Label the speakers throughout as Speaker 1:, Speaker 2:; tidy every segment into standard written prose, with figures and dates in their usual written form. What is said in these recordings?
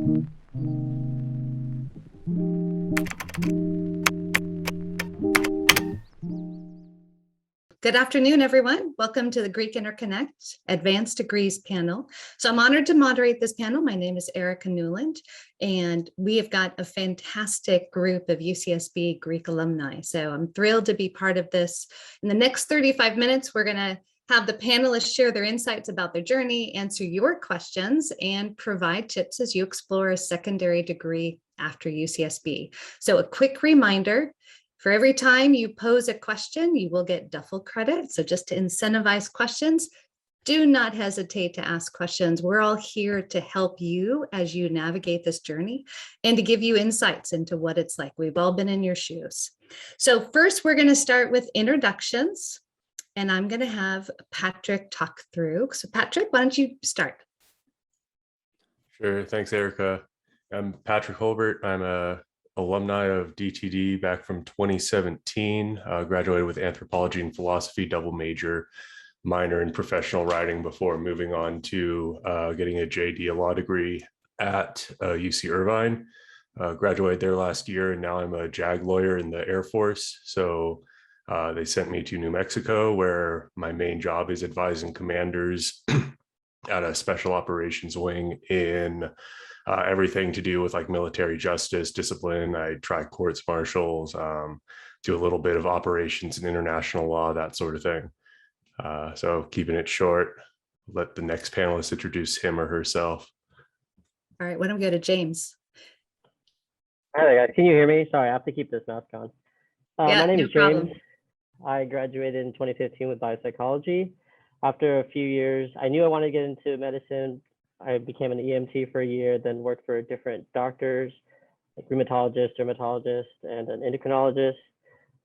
Speaker 1: Good afternoon, everyone. Welcome to the Greek Interconnect Advanced Degrees panel. So I'm honored to moderate this panel. My name is Erica Newland, and we have got a fantastic group of UCSB Greek alumni. So I'm thrilled to be part of this. In the next 35 minutes, we're going to have the panelists share their insights about their journey, answer your questions, and provide tips as you explore a secondary degree after UCSB. So a quick reminder, for every time you pose a question, you will get Duffel credit. So just to incentivize questions, do not hesitate to ask questions. We're all here to help you as you navigate this journey and to give you insights into what it's like. We've all been in your shoes. So first, we're going to start with introductions, and I'm going to have Patrick talk through. So Patrick, why don't you start?
Speaker 2: Sure. Thanks, Erica. I'm Patrick Holbert. I'm a alumni of DTD back from 2017, graduated with anthropology and philosophy, double major, minor in professional writing before moving on to getting a JD law degree at UC Irvine. Graduated there last year, and now I'm a JAG lawyer in the Air Force. So they sent me to New Mexico, where my main job is advising commanders at a special operations wing in everything to do with like military justice, discipline. I try courts martials, do a little bit of operations and international law, that sort of thing. So keeping it short, let the next panelist introduce him or herself.
Speaker 1: All right, why don't we go to James?
Speaker 3: Hi there, guys. Can you hear me? Sorry, I have to keep this mask on. My name is James.
Speaker 1: Problem.
Speaker 3: I graduated in 2015 with biopsychology. After a few years, I knew I wanted to get into medicine. I became an EMT for a year, then worked for different doctors, like rheumatologist, dermatologist, and an endocrinologist.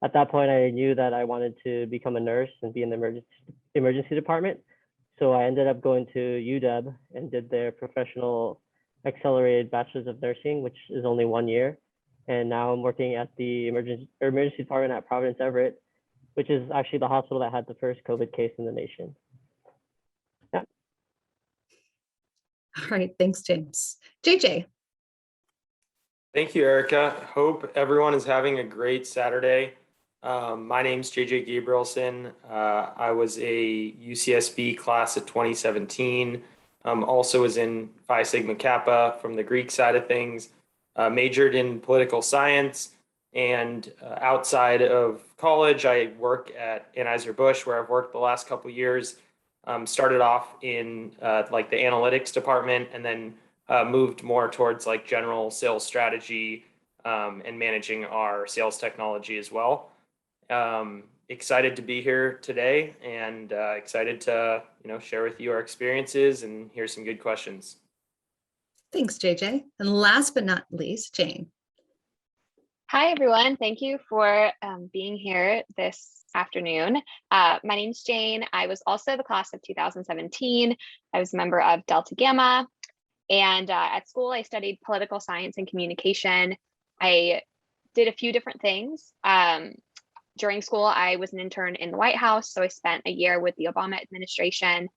Speaker 3: At that point, I knew that I wanted to become a nurse and be in the emergency department. So I ended up going to UW and did their professional accelerated bachelor's of nursing, which is only 1 year. And now I'm working at the emergency department at Providence Everett, which is actually the hospital that had the first COVID case in the nation. Yeah.
Speaker 1: All right, thanks, James. JJ.
Speaker 4: Thank you, Erica. Hope everyone is having a great Saturday. My name's JJ Gabrielson. I was a UCSB class of 2017. Also was in Phi Sigma Kappa from the Greek side of things. Majored in political science, and outside of college, I work at Anheuser-Busch, where I've worked the last couple of years. Started off in like the analytics department, and then moved more towards like general sales strategy and managing our sales technology as well. Excited to be here today, and excited to share with you our experiences and hear some good questions.
Speaker 1: Thanks, JJ. And last but not least, Jane.
Speaker 5: Hi, everyone. Thank you for being here this afternoon. My name's Jane. I was also the class of 2017. I was a member of Delta Gamma. And at school, I studied political science and communication. I did a few different things. During school, I was an intern in the White House. So I spent a year with the Obama administration.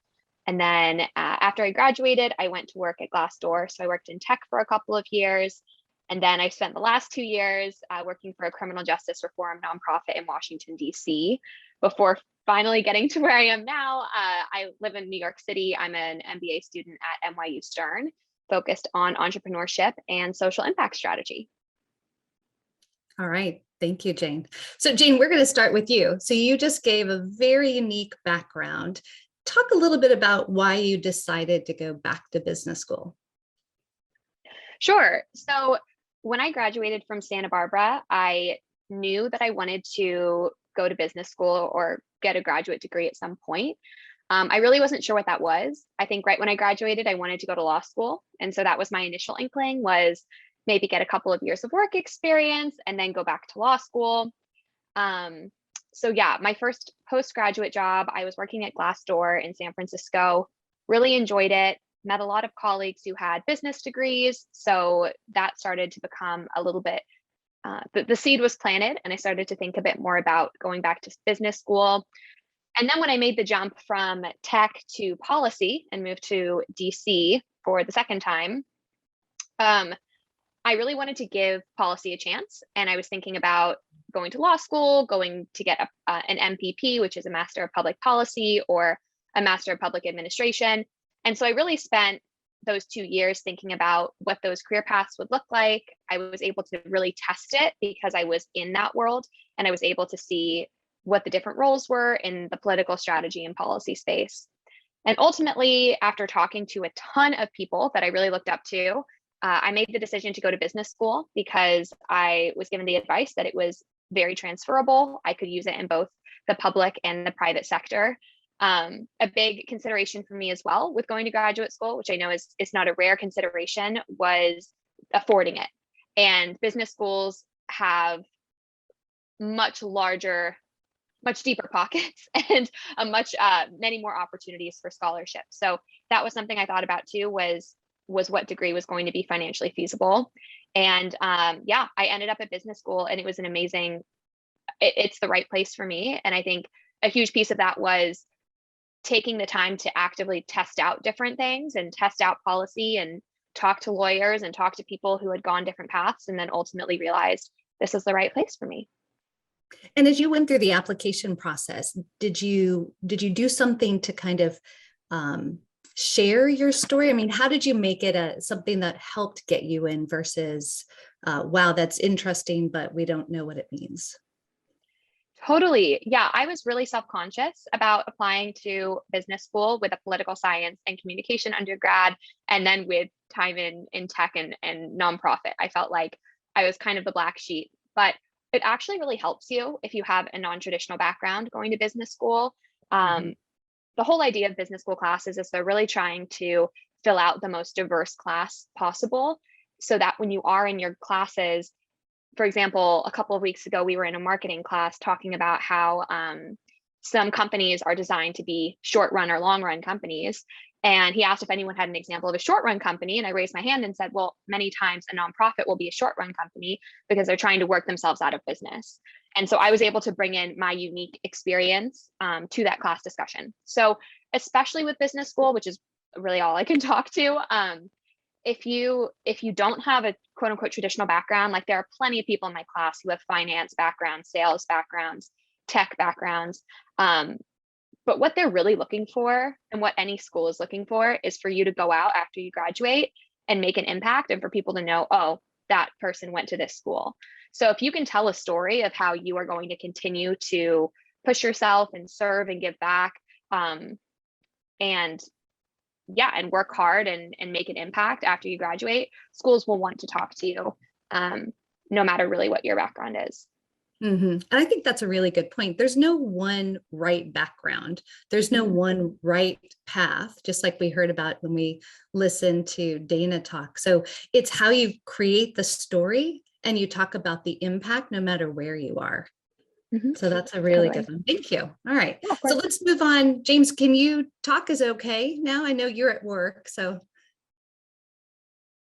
Speaker 5: And then after I graduated, I went to work at Glassdoor. So I worked in tech for a couple of years. And then I spent the last 2 years working for a criminal justice reform nonprofit in Washington, D.C. before finally getting to where I am now. I live in New York City. I'm an MBA student at NYU Stern, focused on entrepreneurship and social impact strategy.
Speaker 1: All right. Thank you, Jane. So Jane, we're going to start with you. So you just gave a very unique background. Talk a little bit about why you decided to go back to business school.
Speaker 5: Sure. So when I graduated from Santa Barbara, I knew that I wanted to go to business school or get a graduate degree at some point. I really wasn't sure what that was. I think right when I graduated, I wanted to go to law school. And so that was my initial inkling, was maybe get a couple of years of work experience and then go back to law school. So yeah, my first postgraduate job, I was working at Glassdoor in San Francisco, really enjoyed it, met a lot of colleagues who had business degrees. So that started to become a little bit, the seed was planted, and I started to think a bit more about going back to business school. And then when I made the jump from tech to policy and moved to DC for the second time, I really wanted to give policy a chance, and I was thinking about going to law school, going to get an MPP, which is a Master of Public Policy, or a Master of Public Administration. And so I really spent those 2 years thinking about what those career paths would look like. I was able to really test it because I was in that world, and I was able to see what the different roles were in the political strategy and policy space. And ultimately, after talking to a ton of people that I really looked up to, I made the decision to go to business school because I was given the advice that it was very transferable. I could use it in both the public and the private sector. A big consideration for me as well with going to graduate school, which I know is not a rare consideration, was affording it. And business schools have much larger, much deeper pockets and a many more opportunities for scholarships. So that was something I thought about too, was what degree was going to be financially feasible. And yeah, I ended up at business school, and it was an amazing, it's the right place for me. And I think a huge piece of that was taking the time to actively test out different things and test out policy and talk to lawyers and talk to people who had gone different paths, and then ultimately realized this is the right place for me.
Speaker 1: And as you went through the application process, did you do something to kind of share your story? I mean, how did you make it something that helped get you in versus, wow, that's interesting, but we don't know what it means?
Speaker 5: Totally. Yeah, I was really self-conscious about applying to business school with a political science and communication undergrad, and then with time in tech and nonprofit. I felt like I was kind of the black sheep, but it actually really helps you if you have a non-traditional background going to business school. The whole idea of business school classes is they're really trying to fill out the most diverse class possible, so that when you are in your classes, for example, a couple of weeks ago, we were in a marketing class talking about how some companies are designed to be short run or long run companies. And he asked if anyone had an example of a short run company. And I raised my hand and said, well, many times a nonprofit will be a short run company because they're trying to work themselves out of business. And so I was able to bring in my unique experience to that class discussion. So especially with business school, which is really all I can talk to, if you don't have a quote unquote traditional background, like there are plenty of people in my class who have finance backgrounds, sales backgrounds, tech backgrounds. But what they're really looking for, and what any school is looking for, is for you to go out after you graduate and make an impact, and for people to know, oh, that person went to this school. So if you can tell a story of how you are going to continue to push yourself and serve and give back, and work hard and make an impact after you graduate, schools will want to talk to you, no matter really what your background is.
Speaker 1: And I think that's a really good point. There's no one right background. There's no one right path, just like we heard about when we listened to Dana talk. So it's how you create the story and you talk about the impact no matter where you are. So that's a really good one. Thank you. All right.
Speaker 5: Yeah,
Speaker 1: so let's move on. James, can you talk? Is it okay now? I know you're at work, so.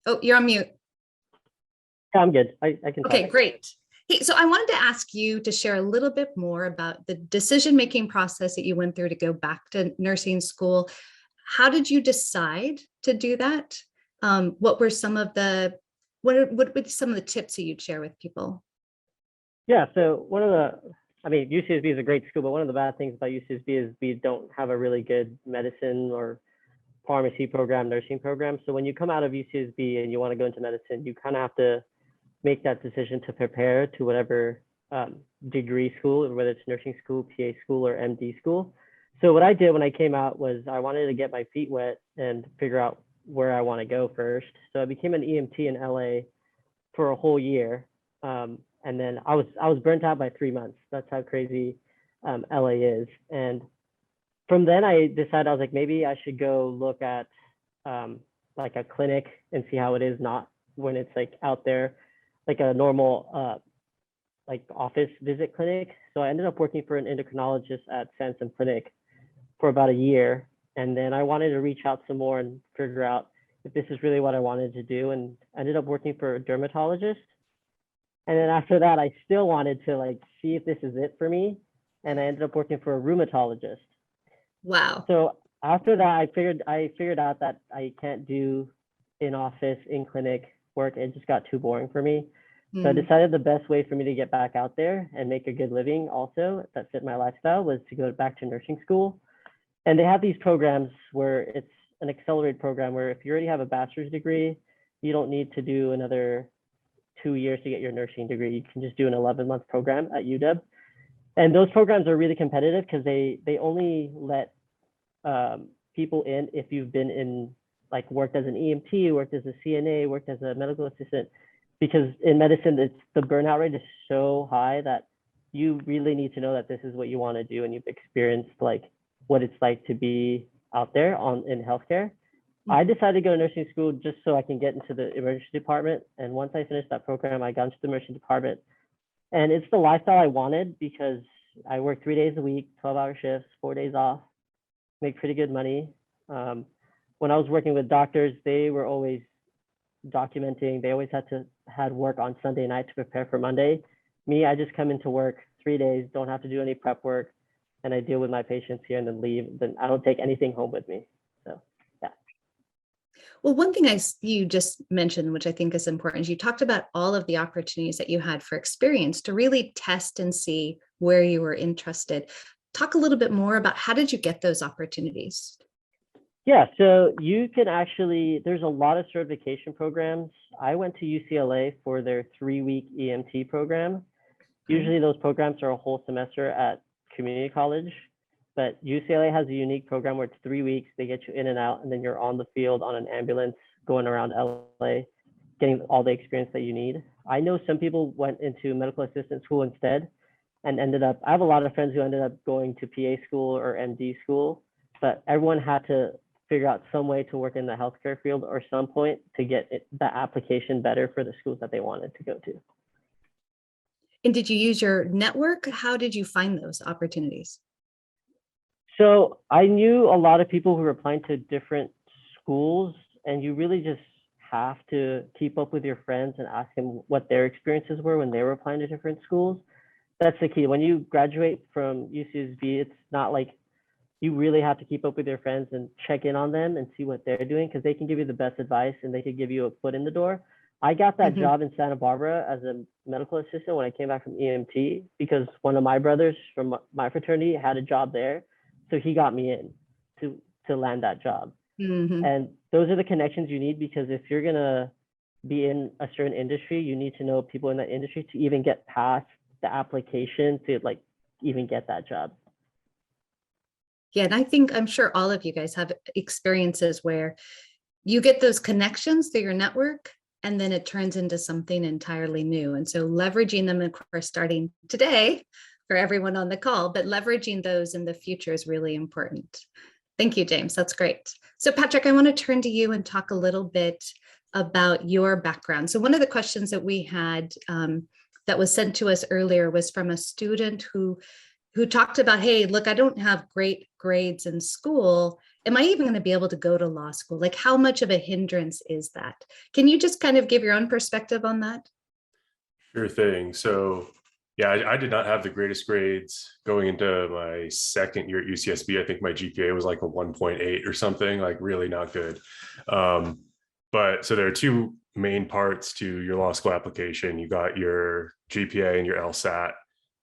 Speaker 1: Oh, you're on mute.
Speaker 3: Yeah, I'm good. I can
Speaker 1: Okay,
Speaker 3: talk.
Speaker 1: great. Hey, so I wanted to ask you to share a little bit more about the decision-making process that you went through to go back to nursing school. How did you decide to do that? What were some of the, what would some of the tips that you'd share with people?
Speaker 3: Yeah, so UCSB is a great school, but one of the bad things about UCSB is we don't have a really good medicine or pharmacy program, nursing program. So when you come out of UCSB and you want to go into medicine, you kind of have to make that decision to prepare to whatever degree school, whether it's nursing school, PA school, or MD school. So what I did when I came out was I wanted to get my feet wet and figure out where I want to go first. So I became an EMT in LA for a whole year. And then I was burnt out by 3 months. That's how crazy LA is. And from then I decided, I was like, maybe I should go look at like a clinic and see how it is, not when it's like out there, like a normal like office visit clinic. So I ended up working for an endocrinologist at Sansom Clinic for about a year. And then I wanted to reach out some more and figure out if this is really what I wanted to do, and ended up working for a dermatologist. And then after that, I still wanted to like see if this is it for me. And I ended up working for a rheumatologist.
Speaker 1: Wow.
Speaker 3: So after that, I figured out that I can't do in office, in clinic work. It just got too boring for me. So I
Speaker 1: Mm.
Speaker 3: decided the best way for me to get back out there and make a good living also that fit my lifestyle was to go back to nursing school. And they have these programs where it's an accelerated program where if you already have a bachelor's degree, you don't need to do another 2 years to get your nursing degree. You can just do an 11-month program at UW. And those programs are really competitive because they only let people in if you've been in, like, worked as an EMT, worked as a CNA, worked as a medical assistant, because in medicine, the burnout rate is so high that you really need to know that this is what you want to do and you've experienced like what it's like to be out there in healthcare. I decided to go to nursing school just so I can get into the emergency department. And once I finished that program, I got into the emergency department. And it's the lifestyle I wanted because I work 3 days a week, 12-hour shifts, 4 days off, make pretty good money. When I was working with doctors, they were always documenting. They always had work on Sunday night to prepare for Monday. Me, I just come into work 3 days, don't have to do any prep work, and I deal with my patients here and then leave. Then I don't take anything home with me. So yeah.
Speaker 1: Well, one thing you just mentioned, which I think is important, is you talked about all of the opportunities that you had for experience to really test and see where you were interested. Talk a little bit more about how did you get those opportunities?
Speaker 3: Yeah, so you can actually, there's a lot of certification programs. I went to UCLA for their 3-week EMT program. Usually those programs are a whole semester at community college, but UCLA has a unique program where it's 3 weeks, they get you in and out, and then you're on the field on an ambulance going around LA, getting all the experience that you need. I know some people went into medical assistant school instead and I have a lot of friends who ended up going to PA school or MD school, but everyone had to figure out some way to work in the healthcare field or some point to get the application better for the schools that they wanted to go to.
Speaker 1: And did you use your network? How did you find those opportunities?
Speaker 3: So I knew a lot of people who were applying to different schools, and you really just have to keep up with your friends and ask them what their experiences were when they were applying to different schools. That's the key. When you graduate from UCSB, it's not like you really have to keep up with your friends and check in on them and see what they're doing because they can give you the best advice and they could give you a foot in the door. I got that job in Santa Barbara as a medical assistant when I came back from EMT because one of my brothers from my fraternity had a job there. So he got me in to land that job. And those are the connections you need because if you're going to be in a certain industry, you need to know people in that industry to even get past the application to like even get that job.
Speaker 1: Yeah, and I'm sure all of you guys have experiences where you get those connections through your network and then it turns into something entirely new. And so leveraging them, of course, starting today for everyone on the call, but leveraging those in the future is really important. Thank you, James. That's great. So Patrick, I want to turn to you and talk a little bit about your background. So one of the questions that we had that was sent to us earlier was from a student who talked about, hey, look, I don't have great grades in school. Am I even going to be able to go to law school? Like, how much of a hindrance is that? Can you just kind of give your own perspective on that?
Speaker 2: Sure thing. So yeah, I did not have the greatest grades going into my second year at UCSB. I think my GPA was like a 1.8 or something, like really not good. But so there are two main parts to your law school application. You got your GPA and your LSAT.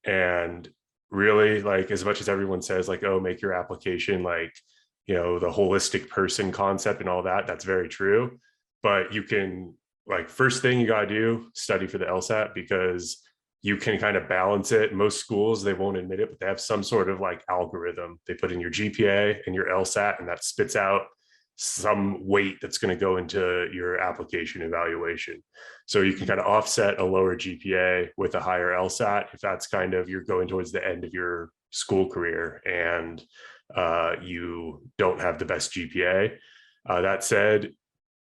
Speaker 2: And really, like, as much as everyone says like, oh, make your application like, you know, the holistic person concept and all that, that's very true. But you can, like, first thing you got to do, study for the LSAT because you can kind of balance it. Most schools, they won't admit it, but they have some sort of like algorithm. They put in your GPA and your LSAT, and that spits out some weight that's going to go into your application evaluation. So you can kind of offset a lower GPA with a higher LSAT if that's kind of you're going towards the end of your school career and you don't have the best GPA. That said,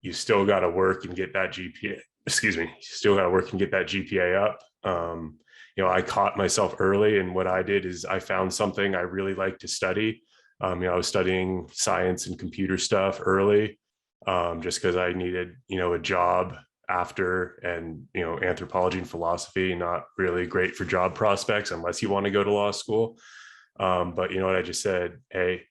Speaker 2: you still got to work and get that GPA. Excuse me. You still got to work and get that GPA up. You know, I caught myself early, and what I did is I found something I really like to study. You know, I was studying science and computer stuff early, just because I needed, you know, a job after, and, you know, anthropology and philosophy, not really great for job prospects unless you want to go to law school. But you know what I just said, hey,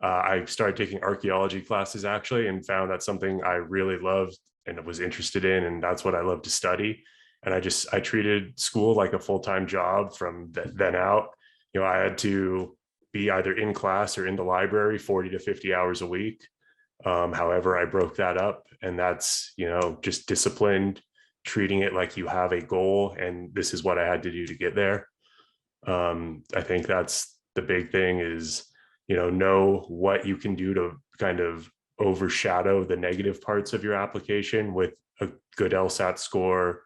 Speaker 2: I started taking archaeology classes actually, and found that's something I really loved and was interested in, and that's what I love to study. And I treated school like a full-time job from then out. I had to be either in class or in the library 40 to 50 hours a week. However, I broke that up, and that's, just disciplined, treating it like you have a goal, and this is what I had to do to get there. I think that's the big thing is, know what you can do to kind of overshadow the negative parts of your application with a good LSAT score.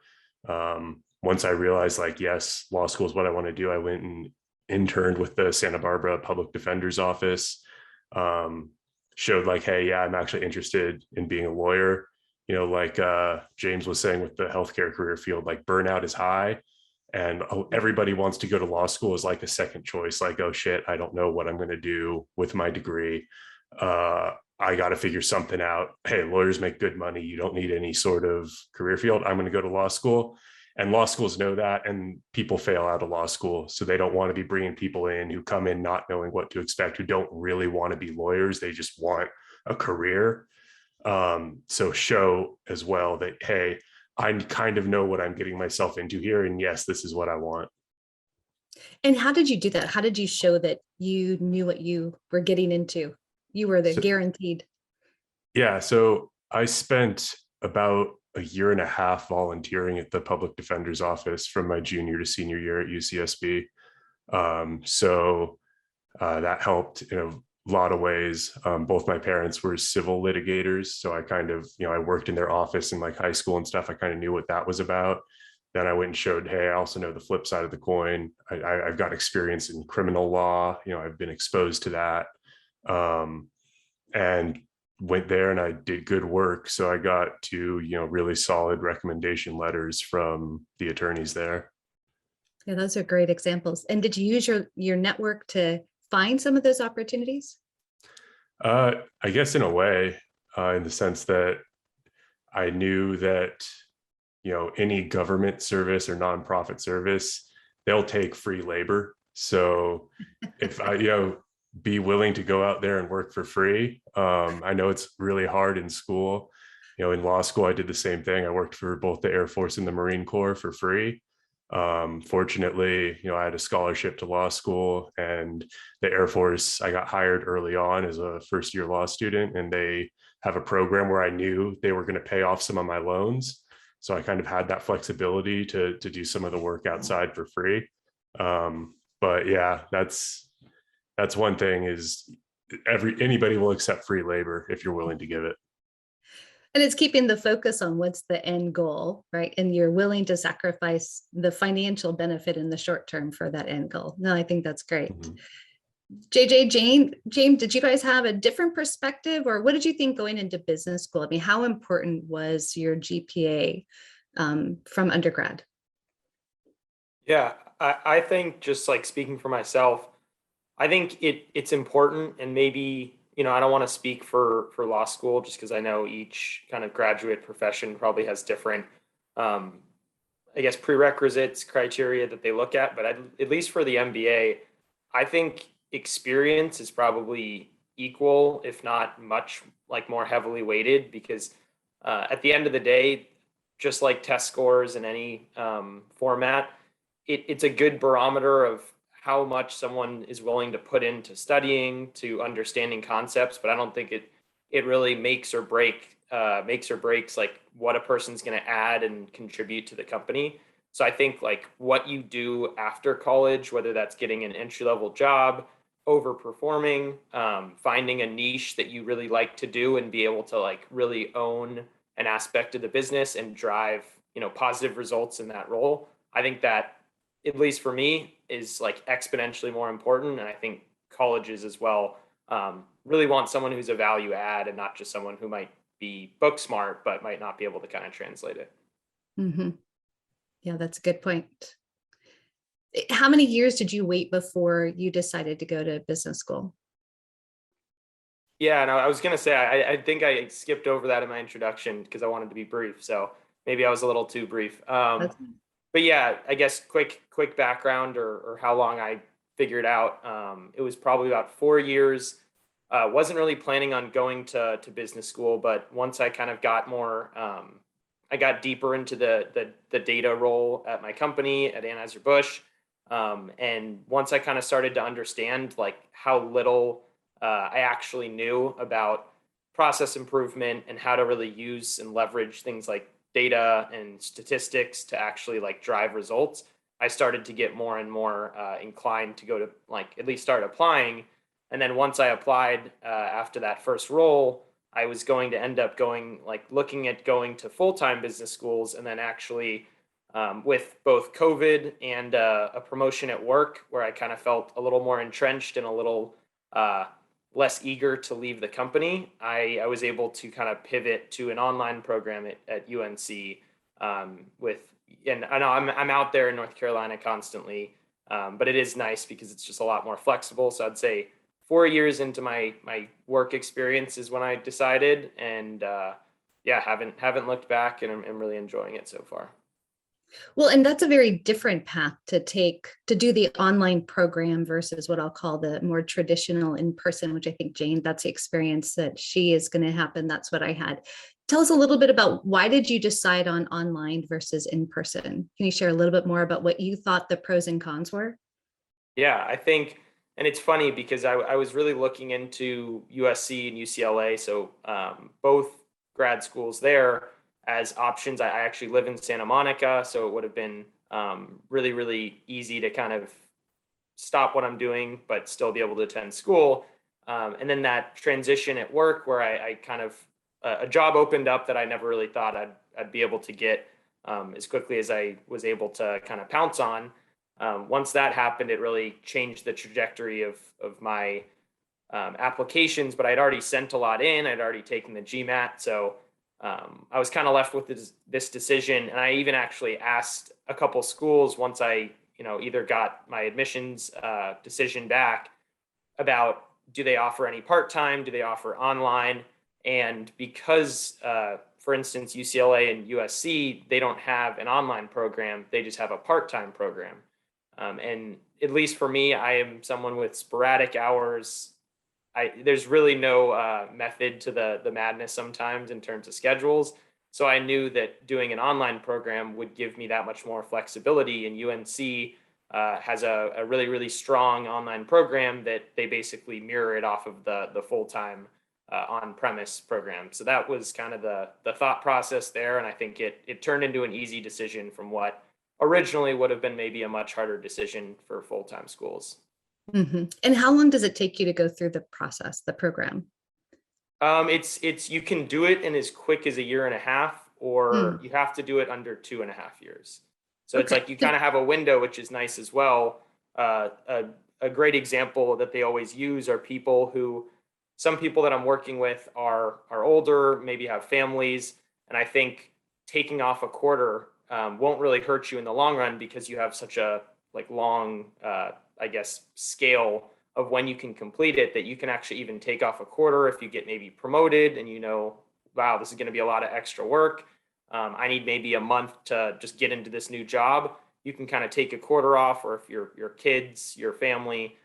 Speaker 2: Once I realized, like, yes, law school is what I want to do, I went and interned with the Santa Barbara Public Defender's Office. Showed like, hey, yeah, I'm actually interested in being a lawyer. Like James was saying with the healthcare career field, like burnout is high, and everybody wants to go to law school as like a second choice. Like, oh shit, I don't know what I'm going to do with my degree. I got to figure something out. Hey, lawyers make good money. You don't need any sort of career field. I'm going to go to law school. And law schools know that, and people fail out of law school. So they don't want to be bringing people in who come in not knowing what to expect, who don't really want to be lawyers. They just want a career. So show as well that, hey, I kind of know what I'm getting myself into here. And yes, this is what I want.
Speaker 1: And how did you do that? How did you show that you knew what you were getting into? You were the guaranteed.
Speaker 2: Yeah. So I spent about a year and a half volunteering at the public defender's office from my junior to senior year at UCSB. So that helped in a lot of ways. Both my parents were civil litigators. So I kind of, I worked in their office in like high school and stuff. I kind of knew what that was about. Then I went and showed, hey, I also know the flip side of the coin. I've got experience in criminal law. I've been exposed to that. And went there and I did good work. So I got to, really solid recommendation letters from the attorneys there.
Speaker 1: Yeah, those are great examples. And did you use your network to find some of those opportunities?
Speaker 2: I guess in a way, in the sense that I knew that, any government service or nonprofit service, they'll take free labor. So if I, be willing to go out there and work for free. I know it's really hard in school. In law school, I did the same thing. I worked for both the Air Force and the Marine Corps for free. Fortunately, I had a scholarship to law school, and the Air Force, I got hired early on as a first year law student, and they have a program where I knew they were going to pay off some of my loans. So I kind of had that flexibility to do some of the work outside for free. But yeah, that's one thing is anybody will accept free labor if you're willing to give it.
Speaker 1: And it's keeping the focus on what's the end goal, right? And you're willing to sacrifice the financial benefit in the short term for that end goal. No, I think that's great.
Speaker 2: Mm-hmm.
Speaker 1: JJ, James, did you guys have a different perspective, or what did you think going into business school? I mean, how important was your GPA from undergrad?
Speaker 4: Yeah, I think, just like speaking for myself, I think it's important, and maybe, I don't want to speak for law school just because I know each kind of graduate profession probably has different, I guess, prerequisites, criteria that they look at. But at least for the MBA, I think experience is probably equal, if not much like more heavily weighted, because at the end of the day, just like test scores in any format, it's a good barometer of how much someone is willing to put into studying, to understanding concepts. But I don't think it really makes or breaks like what a person's going to add and contribute to the company. So I think like what you do after college, whether that's getting an entry-level job, overperforming, finding a niche that you really like to do and be able to like really own an aspect of the business and drive, positive results in that role. I think that, at least for me, is like exponentially more important. And I think colleges as well really want someone who's a value add and not just someone who might be book smart, but might not be able to kind of translate it.
Speaker 1: Mm-hmm. Yeah, that's a good point. How many years did you wait before you decided to go to business school?
Speaker 4: Yeah, no, I was going to say, I think I skipped over that in my introduction because I wanted to be brief. So maybe I was a little too brief. But yeah, I guess quick background or how long I figured out. It was probably about 4 years Wasn't really planning on going to business school, but once I kind of got more, I got deeper into the data role at my company at Anheuser-Busch. And once I kind of started to understand like how little I actually knew about process improvement and how to really use and leverage things like data and statistics to actually like drive results, I started to get more and more inclined to go to like at least start applying. And then once I applied after that first role, I was going to end up going like looking at going to full-time business schools, and then actually with both COVID and a promotion at work where I kind of felt a little more entrenched and a little less eager to leave the company, I was able to kind of pivot to an online program at UNC and I know I'm out there in North Carolina constantly, but it is nice because it's just a lot more flexible. So I'd say 4 years into my work experience is when I decided, and yeah, haven't looked back, and I'm really enjoying it so far.
Speaker 1: Well, and that's a very different path to take to do the online program versus what I'll call the more traditional in person, which I think Jane, that's the experience that she is going to happen. That's what I had. Tell us a little bit about why did you decide on online versus in person? Can you share a little bit more about what you thought the pros and cons were?
Speaker 4: Yeah, I think, and it's funny because I was really looking into USC and UCLA, so both grad schools there as options. I actually live in Santa Monica, so it would have been really, really easy to kind of stop what I'm doing, but still be able to attend school. And then that transition at work where I kind of, a job opened up that I never really thought I'd be able to get as quickly as I was able to kind of pounce on. Once that happened, it really changed the trajectory of my applications, but I'd already sent a lot in. I'd already taken the GMAT. So I was kind of left with this decision. And I even actually asked a couple schools once I, either got my admissions decision back about, do they offer any part-time? Do they offer online? And because, for instance, UCLA and USC, they don't have an online program. They just have a part-time program. And at least for me, I am someone with sporadic hours. There's really no method to the madness sometimes in terms of schedules. So I knew that doing an online program would give me that much more flexibility. And UNC has a really, really strong online program that they basically mirror it off of the full-time on-premise program. So that was kind of the thought process there. And I think it turned into an easy decision from what originally would have been maybe a much harder decision for full-time schools.
Speaker 1: Mm-hmm. And how long does it take you to go through the process, the program?
Speaker 4: It's you can do it in as quick as a year and a half, or you have to do it under 2.5 years. So it's like you kind of have a window, which is nice as well. A great example that they always use are some people that I'm working with are older, maybe have families, and I think taking off a quarter won't really hurt you in the long run because you have such a long, I guess, scale of when you can complete it, that you can actually even take off a quarter if you get maybe promoted and wow, this is going to be a lot of extra work. I need maybe a month to just get into this new job. You can kind of take a quarter off, or if your kids, your family,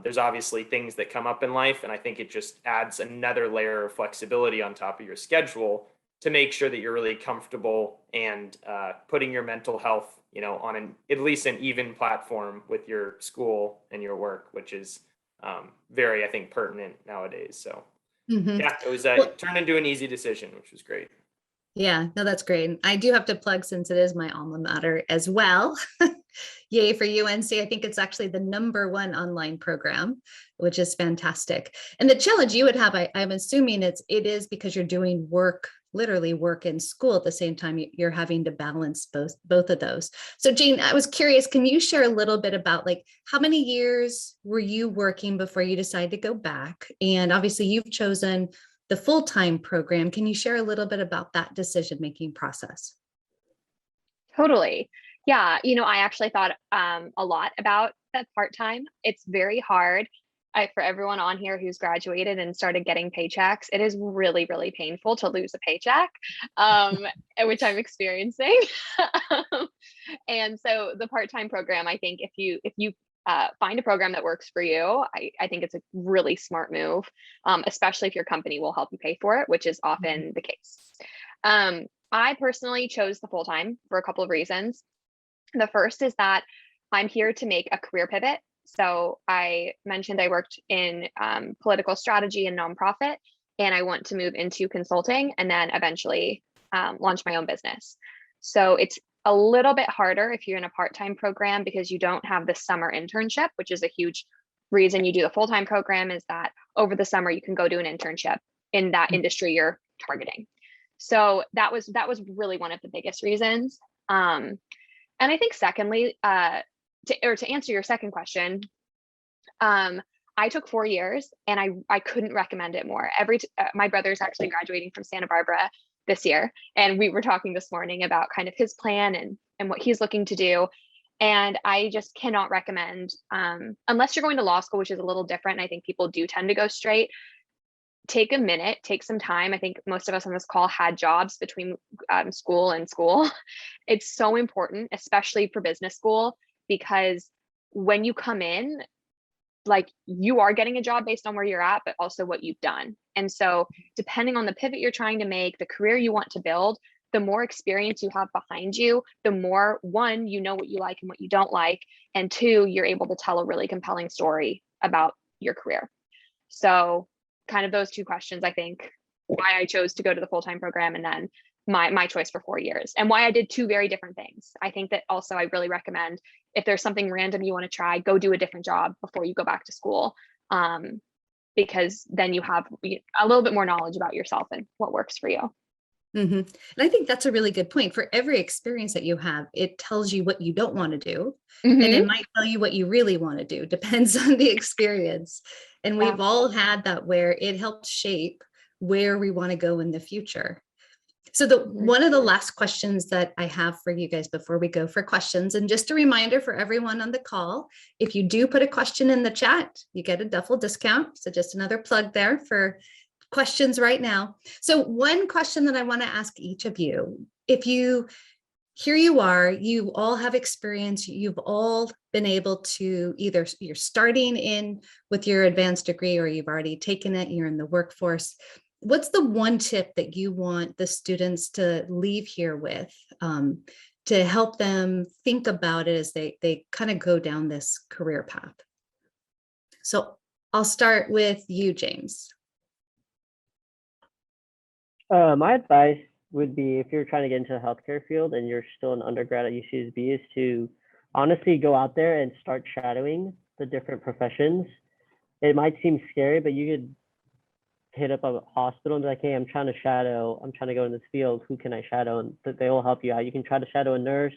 Speaker 4: there's obviously things that come up in life. And I think it just adds another layer of flexibility on top of your schedule to make sure that you're really comfortable and putting your mental health on at least an even platform with your school and your work, which is very, I think, pertinent nowadays. So yeah, it was turned into an easy decision, which was great.
Speaker 1: Yeah, no, that's great. And I do have to plug, since it is my alma mater as well. Yay for UNC. I think it's actually the #1 online program, which is fantastic. And the challenge you would have, I'm assuming it is because you're doing work, literally work in school at the same time you're having to balance both of those. So Jane, I was curious, can you share a little bit about how many years were you working before you decided to go back? And obviously you've chosen the full-time program. Can you share a little bit about that decision-making process?
Speaker 5: Totally. Yeah. I actually thought a lot about that part-time. It's very hard. For everyone on here who's graduated and started getting paychecks, it is really, really painful to lose a paycheck, which I'm experiencing. And so the part-time program, I think if you find a program that works for you. I think it's a really smart move, especially if your company will help you pay for it, which is often the case. I personally chose the full-time for a couple of reasons. The first is that I'm here to make a career pivot. So I mentioned I worked in political strategy and nonprofit, and I want to move into consulting and then eventually launch my own business. So it's a little bit harder if you're in a part-time program because you don't have the summer internship, which is a huge reason you do the full-time program, is that over the summer you can go do an internship in that industry you're targeting. So that was really one of the biggest reasons. And I think secondly, to answer your second question, I took 4 years and I couldn't recommend it more. My brother's actually graduating from Santa Barbara this year, and we were talking this morning about kind of his plan and what he's looking to do. And I just cannot recommend, unless you're going to law school, which is a little different. I think people do tend to go straight. Take a minute, take some time. I think most of us on this call had jobs between school and school. It's so important, especially for business school, because when you come in, like, you are getting a job based on where you're at, but also what you've done. And so depending on the pivot you're trying to make, the career you want to build, the more experience you have behind you, the more, one, you know what you like and what you don't like, and two, you're able to tell a really compelling story about your career. So kind of those two questions, I think, why I chose to go to the full-time program, and then my choice for 4 years, and why I did two very different things. I think that also I really recommend, if there's something random you want to try, go do a different job before you go back to school, because then you have a little bit more knowledge about yourself and what works for you.
Speaker 1: And I think that's a really good point. For every experience that you have, it tells you what you don't want to do, and it might tell you what you really want to do. Depends on the experience. And we've all had that, where it helps shape where we want to go in the future. So one of the last questions that I have for you guys before we go for questions, and just a reminder for everyone on the call, if you do put a question in the chat, you get a duffel discount. So just another plug there for questions right now. So one question that I want to ask each of you, here you are, you all have experience, you've all been able to, either you're starting in with your advanced degree or you've already taken it, you're in the workforce. What's the one tip that you want the students to leave here with, to help them think about it as they kind of go down this career path? So I'll start with you, James.
Speaker 3: My advice would be, if you're trying to get into the healthcare field and you're still an undergrad at UCSB, is to honestly go out there and start shadowing the different professions. It might seem scary, but you could hit up a hospital and be like, hey, I'm trying to go in this field. Who can I shadow? And they will help you out. You can try to shadow a nurse,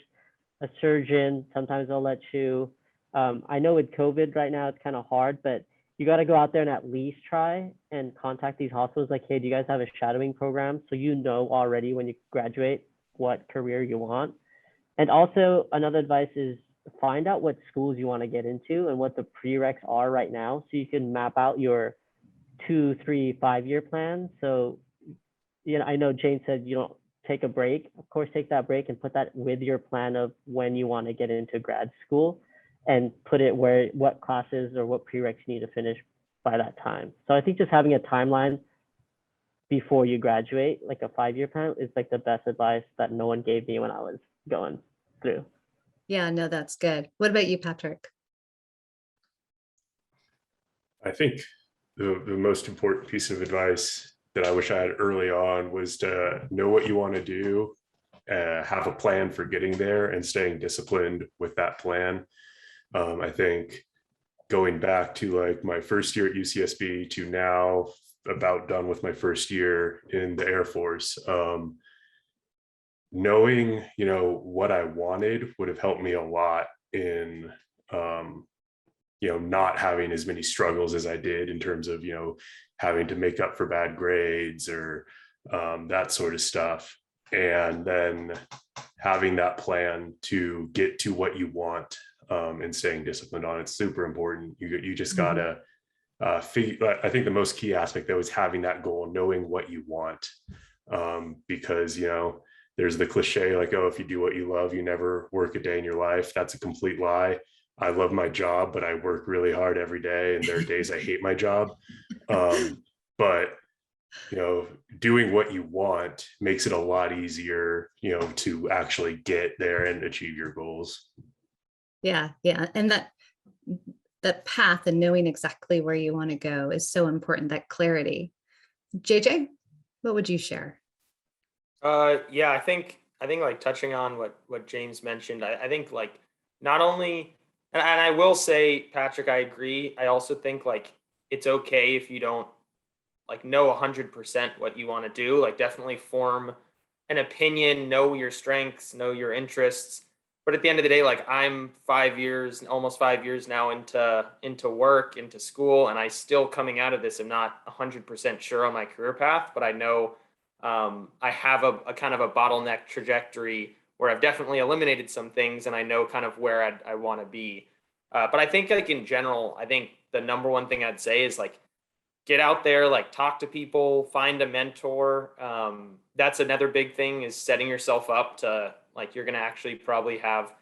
Speaker 3: a surgeon. Sometimes they'll let you. I know with COVID right now, it's kind of hard, but you got to go out there and at least try and contact these hospitals like, hey, do you guys have a shadowing program? So you know already when you graduate what career you want. And also another advice is find out what schools you want to get into and what the prereqs are right now, so you can map out your 2, 3, 5-year plan. So, I know Jane said you don't take a break. Of course, take that break and put that with your plan of when you want to get into grad school, and put it what classes or what prereqs you need to finish by that time. So I think just having a timeline before you graduate, like a 5-year plan, is like the best advice that no one gave me when I was going through.
Speaker 1: Yeah, no, that's good. What about you, Patrick?
Speaker 2: I think the most important piece of advice that I wish I had early on was to know what you want to do, have a plan for getting there, and staying disciplined with that plan. I think going back to like my first year at UCSB to now, about done with my first year in the Air Force, knowing, what I wanted would have helped me a lot in, not having as many struggles as I did in terms of, having to make up for bad grades or that sort of stuff. And then having that plan to get to what you want, and staying disciplined on it's super important. You just gotta figure. I think the most key aspect though is having that goal, knowing what you want, because there's the cliche like, oh, if you do what you love, you never work a day in your life. That's a complete lie. I love my job, but I work really hard every day, and there are days I hate my job. But doing what you want makes it a lot easier, to actually get there and achieve your goals.
Speaker 1: Yeah, yeah. And that path and knowing exactly where you want to go is so important, that clarity. JJ, what would you share?
Speaker 4: Yeah, I think like touching on what James mentioned, I think like not only, and I will say, Patrick, I agree. I also think like it's okay if you don't like know 100% what you want to do. Like definitely form an opinion, know your strengths, know your interests. But at the end of the day, like I'm 5 years, almost 5 years now into work, into school, and I still coming out of this, I'm not 100% sure on my career path, but I know I have a kind of a bottleneck trajectory where I've definitely eliminated some things, and I know kind of where I want to be. But I think like in general, I think the number one thing I'd say is like get out there, like talk to people, find a mentor. That's another big thing, is setting yourself up to like you're going to actually probably have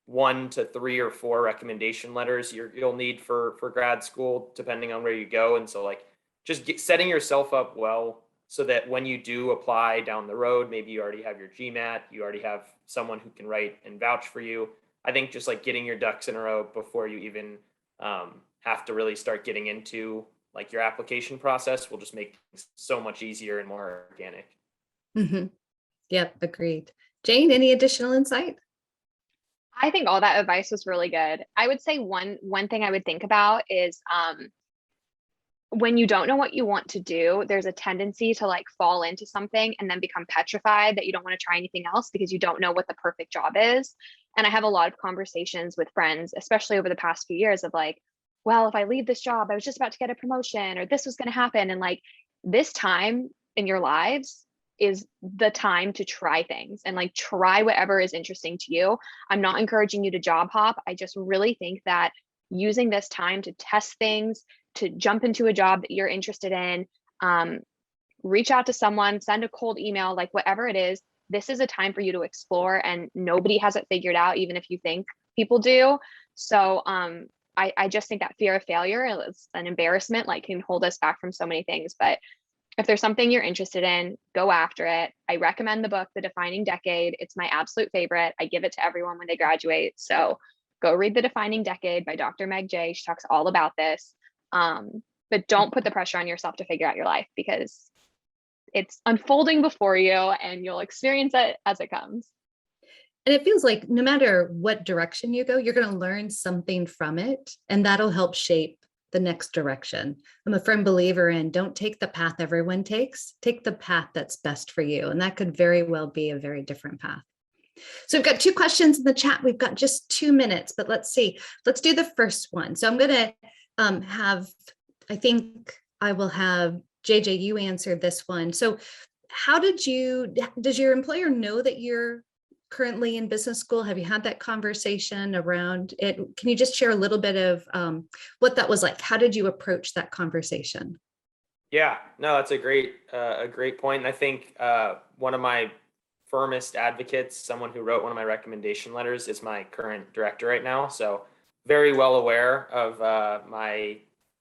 Speaker 4: 1 to 3 or 4 recommendation letters you'll need for grad school, depending on where you go. And so like just setting yourself up well so that when you do apply down the road, maybe you already have your GMAT, you already have someone who can write and vouch for you. I think just like getting your ducks in a row before you even have to really start getting into like your application process will just make things so much easier and more organic.
Speaker 1: Mm-hmm. Yep, agreed. Jane, any additional insight?
Speaker 5: I think all that advice was really good. I would say one thing I would think about is when you don't know what you want to do, there's a tendency to like fall into something and then become petrified that you don't want to try anything else because you don't know what the perfect job is. And I have a lot of conversations with friends, especially over the past few years, of like, well, if I leave this job, I was just about to get a promotion, or this was going to happen. And like this time in your lives is the time to try things and like try whatever is interesting to you. I'm not encouraging you to job hop. I just really think that using this time to test things, to jump into a job that you're interested in, reach out to someone, send a cold email, like whatever it is, this is a time for you to explore, and nobody has it figured out, even if you think people do. So I just think that fear of failure is an embarrassment, like can hold us back from so many things. But if there's something you're interested in, go after it. I recommend the book, The Defining Decade. It's my absolute favorite. I give it to everyone when they graduate. So go read The Defining Decade by Dr. Meg Jay. She talks all about this. But don't put the pressure on yourself to figure out your life, because it's unfolding before you and you'll experience it as it comes.
Speaker 1: And it feels like no matter what direction you go, you're going to learn something from it, and that'll help shape the next direction. I'm a firm believer in don't take the path everyone takes, take the path that's best for you. And that could very well be a very different path. So we've got 2 questions in the chat. We've got just 2 minutes, but let's see. Let's do the first one. So I'm going to I think I will have JJ, you answer this one. So does your employer know that you're currently in business school? Have you had that conversation around it? Can you just share a little bit of what that was like? How did you approach that conversation?
Speaker 4: Yeah, no, that's a great point. And I think one of my firmest advocates, someone who wrote one of my recommendation letters, is my current director right now. So very well aware of my,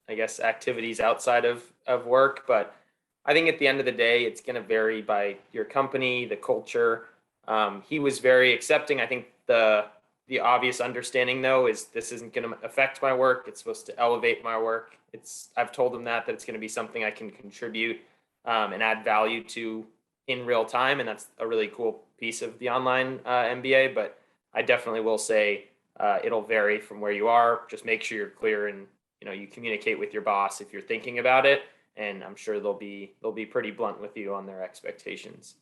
Speaker 4: I guess, activities outside of work. But I think at the end of the day, it's going to vary by your company, the culture. He was very accepting. I think the obvious understanding, though, is this isn't going to affect my work. It's supposed to elevate my work. I've told him that it's going to be something I can contribute and add value to in real time. And that's a really cool piece of the online MBA. But I definitely will say it'll vary from where you are. Just make sure you're clear and you communicate with your boss if you're thinking about it. And I'm sure they'll be pretty blunt with you on their expectations.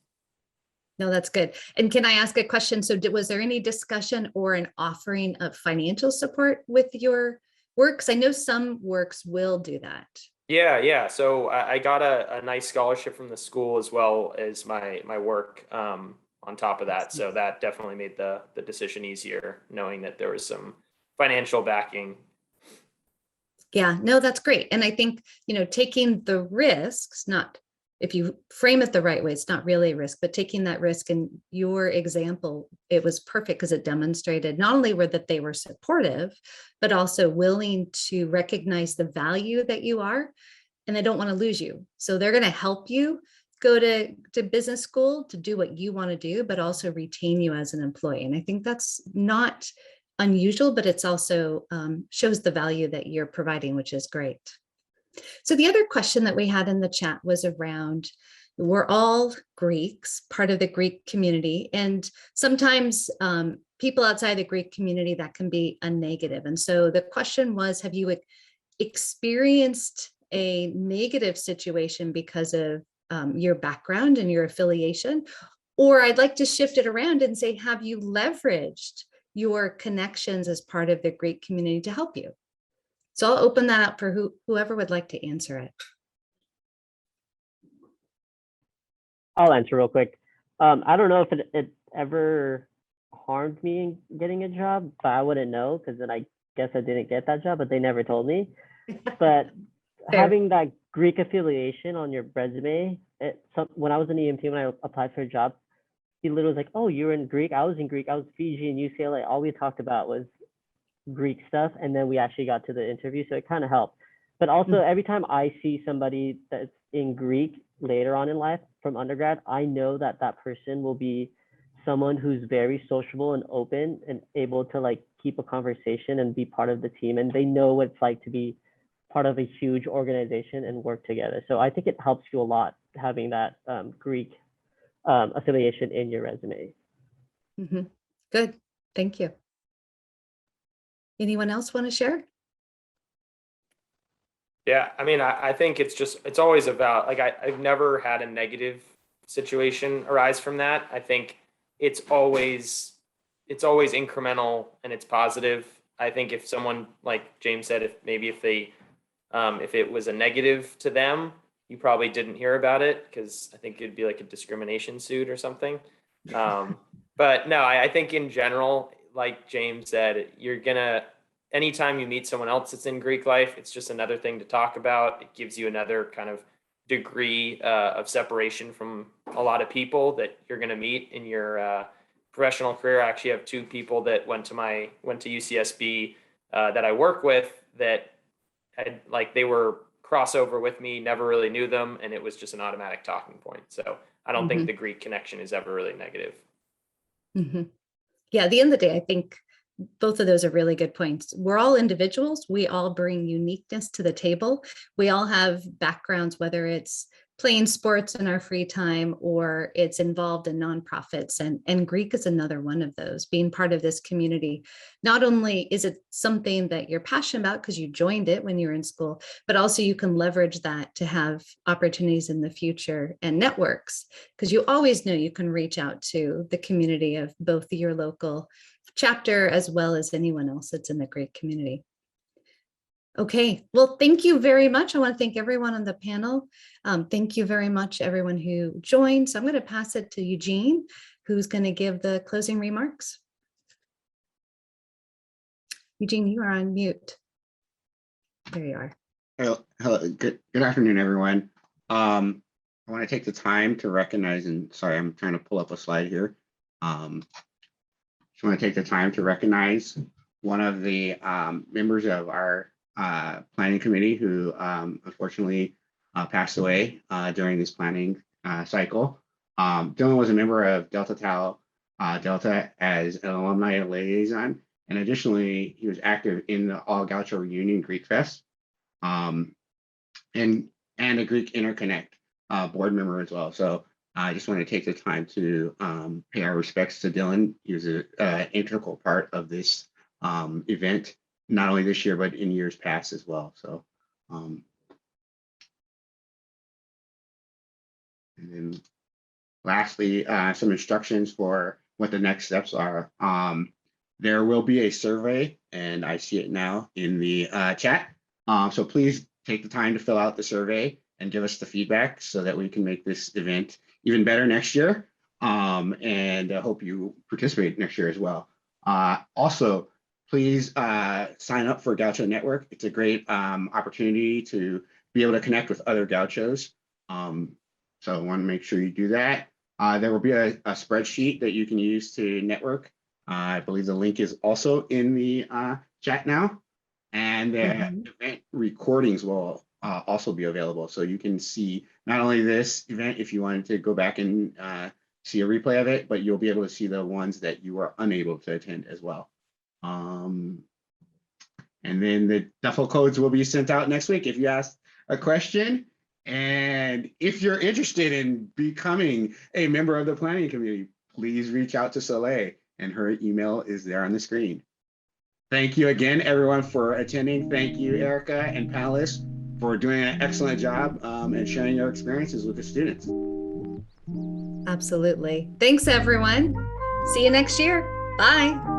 Speaker 1: No, that's good. And can I ask a question? So was there any discussion or an offering of financial support with your works? I know some works will do that.
Speaker 4: Yeah. So I got a nice scholarship from the school as well as my work on top of that. So that definitely made the decision easier, knowing that there was some financial backing.
Speaker 1: Yeah, no, that's great. And I think, taking the risks, not if you frame it the right way, it's not really a risk, but taking that risk. In your example, it was perfect because it demonstrated not only that they were supportive, but also willing to recognize the value that you are, and they don't want to lose you. So they're going to help you go to business school to do what you want to do, but also retain you as an employee. And I think that's not unusual, but it's also shows the value that you're providing, which is great. So the other question that we had in the chat was around, we're all Greeks, part of the Greek community, and sometimes people outside the Greek community, that can be a negative. And so the question was, have you experienced a negative situation because of your background and your affiliation? Or I'd like to shift it around and say, have you leveraged your connections as part of the Greek community to help you? So I'll open that up for whoever would like to answer it.
Speaker 3: I'll answer real quick. I don't know if it ever harmed me in getting a job, but I wouldn't know, because then I guess I didn't get that job, but they never told me. But having that Greek affiliation on your resume, when I was in EMT, when I applied for a job, he literally was like, oh, you were in Greek? I was in Greek. I was Fiji and UCLA. All we talked about was Greek stuff, and then we actually got to the interview, so it kind of helped. But also, every time I see somebody that's in Greek later on in life from undergrad, I know that that person will be someone who's very sociable and open and able to like keep a conversation and be part of the team, and they know what it's like to be part of a huge organization and work together. So I think it helps you a lot having that Greek affiliation in your resume.
Speaker 1: Good, thank you. Anyone else want to share?
Speaker 4: Yeah, I mean, I think it's always about, like, I've never had a negative situation arise from that. I think it's always incremental and it's positive. I think if someone, like James said, if it was a negative to them, you probably didn't hear about it, because I think it'd be like a discrimination suit or something. But no, I think in general, like James said, anytime you meet someone else that's in Greek life, it's just another thing to talk about. It gives you another kind of degree of separation from a lot of people that you're going to meet in your professional career. I actually have two people that went to UCSB that I work with that they were crossover with me, never really knew them, and it was just an automatic talking point. So I don't think the Greek connection is ever really negative.
Speaker 1: Yeah, at the end of the day, I think both of those are really good points. We're all individuals. We all bring uniqueness to the table. We all have backgrounds, whether it's playing sports in our free time or it's involved in nonprofits. And Greek is another one of those. Being part of this community, not only is it something that you're passionate about because you joined it when you were in school, but also you can leverage that to have opportunities in the future and networks, because you always know you can reach out to the community of both your local chapter as well as anyone else that's in the Greek community. Okay, well, thank you very much. I want to thank everyone on the panel. Thank you very much, everyone who joined. So I'm going to pass it to Eugene, who's going to give the closing remarks. Eugene, you are on mute. There you are.
Speaker 6: Hello. Good afternoon, everyone. I want to take the time to recognize, and sorry, I'm trying to pull up a slide here. Just want to take the time to recognize one of the members of our planning committee who unfortunately passed away during this planning cycle. Dylan was a member of Delta Tau Delta as an alumni liaison, and additionally, he was active in the All Gaucho Reunion Greek Fest, and a Greek Interconnect board member as well. So I just want to take the time to pay our respects to Dylan. He was an integral part of this event, not only this year, but in years past as well. So, and then lastly, some instructions for what the next steps are. There will be a survey, and I see it now in the chat. So please take the time to fill out the survey and give us the feedback so that we can make this event even better next year. And I hope you participate next year as well. Also, please sign up for Gaucho Network. It's a great opportunity to be able to connect with other gauchos. So I want to make sure you do that. There will be a spreadsheet that you can use to network. I believe the link is also in the chat now. And the event recordings will also be available. So you can see not only this event, if you wanted to go back and see a replay of it, but you'll be able to see the ones that you were unable to attend as well. And then the duffel codes will be sent out next week if you ask a question. And if you're interested in becoming a member of the planning committee, please reach out to Soleil, and her email is there on the screen. Thank you again, everyone, for attending. Thank you, Erica and panelists, for doing an excellent job and sharing your experiences with the students.
Speaker 1: Absolutely. Thanks, everyone. See you next year. Bye.